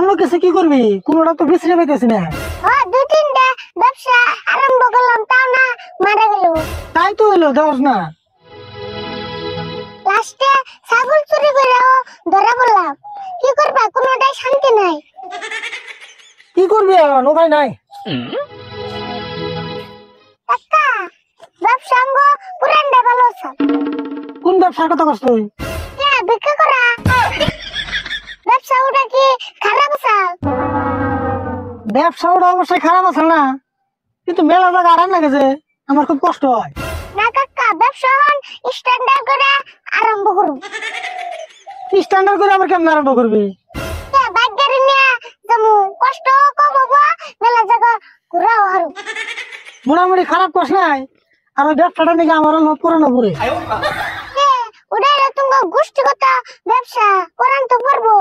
অন্য কিছু কি করবি? কোনোটা তো বিশ্রে পাইতেছি না। দুই তিনটা ব্যবসা আরম্ভ করলাম, তাও না মারা গেল। তাই তো হলো, দোষ না। লাস্টে ছাগল চুরি করেও ধরা পড়লাম। কি করবা, কোনোটাই শান্তি নাই। কি করবি এখন, উপায় নাই। কাকা, ব্যবসা অঙ্গ পুরানটা ভালো আছে। কোন ব্যবসার কথা করছ তুই? ভিক্ষা করা ব্যবসা, ওটা কি খারাপ আছে? ব্যবসা ওটা অবশ্যই খারাপ আছে না, কিন্তু মেলা জায়গা আরাম লাগেছে, আমার খুব কষ্ট হয়। না কাকা, ব্যবসা স্ট্যান্ডার্ড করে আরম্ভ করুন। স্ট্যান্ডার্ড করে আবার কেমন আরম্ভ করবি? বাইক গাড়ি নিয়ে যেমন কষ্ট কম হবো, মেলা জায়গা ঘুরাও হারু। মোটামুটি খারাপ কষ্ট নাই, আর ওই ব্যবসাটা নাকি আমার পুরানো পরে। ওটা তোমার গোষ্ঠীগত ব্যবসা করান তো পারবো।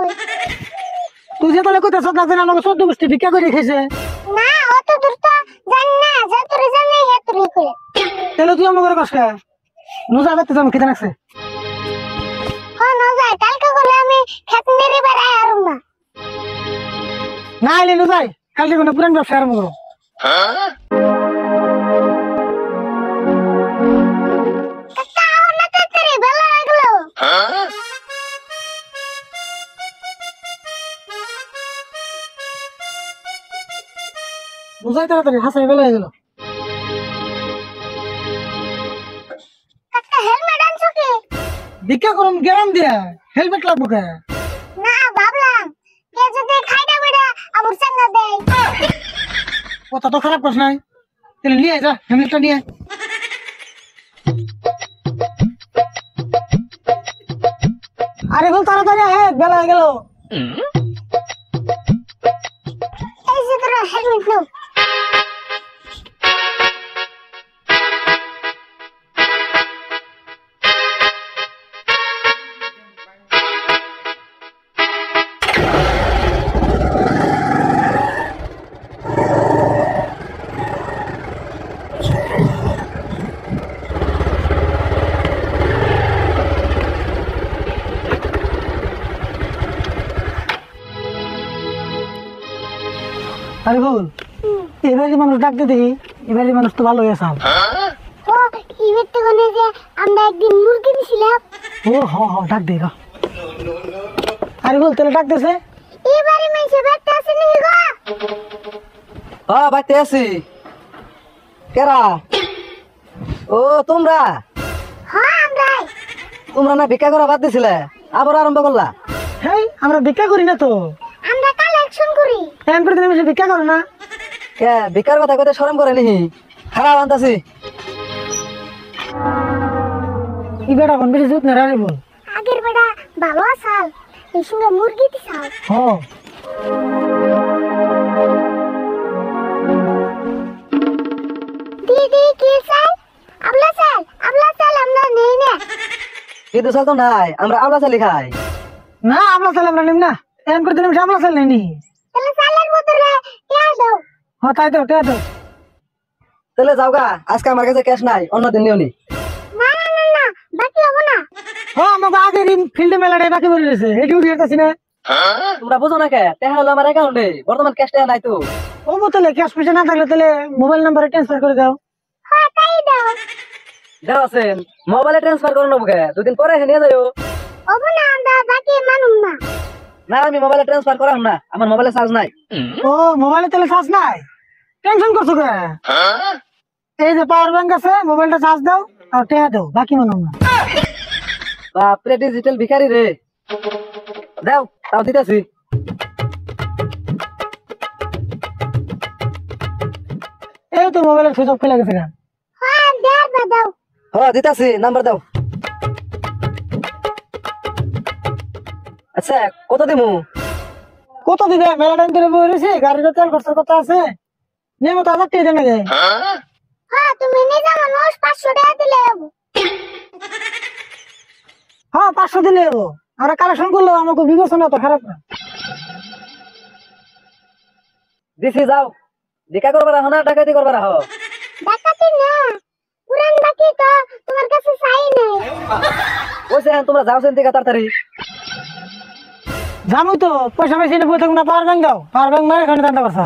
তুই যে তাহলে কোথায় সব না আমাকে 14 গোষ্ঠী ভিক্ষা করে খেয়েছে। না, অত দূর তো জানি না, যতরে জানি হেতরে করে। তাহলে তুই আমার কষ্ট নোজা করতে যাবো, খেতে রাখছে। হ্যাঁ না যায়, কালকে করে আমি খেত মেরে বেড়াই আরম না। না এলে নোজাই, কালকে কোনো পুরান ব্যবসা আরম্ভ করো। কাকা, না তাড়াতাড়ি বেলা হয়ে গেল। নোজাই তাড়াতাড়ি, হাসাই বেলা হয়ে গেল। কাকা, হেলমেট আনছো কি? ভিক্ষা করুন গ্যারাম দিয়া, হেলমেট লাগবো কে? না, ভাবলাম কে যদি খাইটা বেড়া আবার চাঙ্গা দেয়। কথা তো খারাপ করিস নাই, তাহলে নিয়ে যা হেলমেটটা নিয়ে। আরে বল তাড়াতাড়ি আয়, বেলা হয়ে গেল। এই যে তোর হেলমেট নাও। আরে বল, এবারে মানুষ ডাকতে দেখি, এবারে মানুষ তো ভালো হয়েছে। ও এই ব্যক্তি কোনে যে আমরা একদিন মুরগি দিছিলাম। ও হ হ, ডাক দে গা। আরে বল, তাহলে ডাকতেছে। এবারে মেসে ব্যক্তি আছে নি গো? বাইতে আছি। কেরা? ও তোমরা? হ্যাঁ আমরাই। তোমরা না ভিক্ষা করা বাদ দিছিলে, আবার আরম্ভ করলা? হেই, আমরা ভিক্ষা করি না তো। আমরা কালেকশন করি। এমন করে তুমি ভিক্ষা করো না। কে ভিক্ষার কথা কইতে শরম করে নিহি? খারাপ আনতাছি। এই বেটা কোন বেশি জুত না রে বল। আগের বেড়া ভালো আসাল, এই সঙ্গে মুরগি দিছাল। হ, দিদি কি চাই? আমলা চাল, আমরা নেই না। কিন্তু চল তো নাই, আমরা আওলা চালি খাই। না আমরা চাল আমরা নিম না। এমন করে তুমি আমরা চাল নেই। তাহলে চালের বদলে টিয়া দাও। হ্যাঁ তাই তো, টেয়া তো। তাহলে যাও গা, আজকে আমার কাছে ক্যাশ নাই, অন্যদিন নিও নি। না না না না, বাকি হবো না। হ্যাঁ, আমাকে আগের ফিল্ডে মেলাটাই বাকি পড়ে রয়েছে, এটি উঠে যেতেছি না। তোমরা বুঝো না কে, টাকা হলো আমার অ্যাকাউন্টে, বর্তমান ক্যাশ টাকা নাই তো। ও তাহলে ক্যাশ পয়সা না থাকলে তাহলে মোবাইল নাম্বারে ট্রান্সফার করে দাও। হ্যাঁ তাই দাও। দাও আছেন, মোবাইলে ট্রান্সফার করে নেবো কে, দুদিন পরে এসে নিয়ে যাও। হবো না, আমরা বাকি মানুম না। না আমি মোবাইলে ট্রান্সফার করাম না, আমার মোবাইলে চার্জ নাই। ও মোবাইলে তাহলে চার্জ নাই, টেনশন করছো কে? এই যে পাওয়ার ব্যাংক আছে, মোবাইলটা চার্জ দাও আর টেয়া দাও, বাকি মানো না। বাপরে ডিজিটাল ভিখারি রে। দাও, তাও দিতেছি। এই তো মোবাইলের সুযোগ ফেলে গেছে কেন? হ্যাঁ দাও দাও। হ্যাঁ দিতেছি, নাম্বার দাও। আচ্ছা কত দিমু? কত দিবে? মেলা টাইম ধরে বই রয়েছে, গাড়ির তেল খরচার কথা আছে, নিয়মিত 1000 টাকা দেন লাগে। হ্যাঁ তুমি নিজে মানুষ 500 টাকা দিলে হবো। হ্যাঁ 500 দিলে হবো, আমরা কালেকশন করলেও আমাকে বিবেচনা তো খারাপ না। দিছি যাও, ভিক্ষা করবার আহ না ডাকাতি করবার আহ? ডাকাতি না, পুরান বাকি তো তোমার কাছে চাই নাই। ওইসে তোমরা যাও সেন থেকে তাড়াতাড়ি। জানো তো পয়সা পাইছি বই থাকুন না পাওয়ার ব্যাংক দাও পাওয়ার ব্যাংক মারে এখানে দান্দা করছ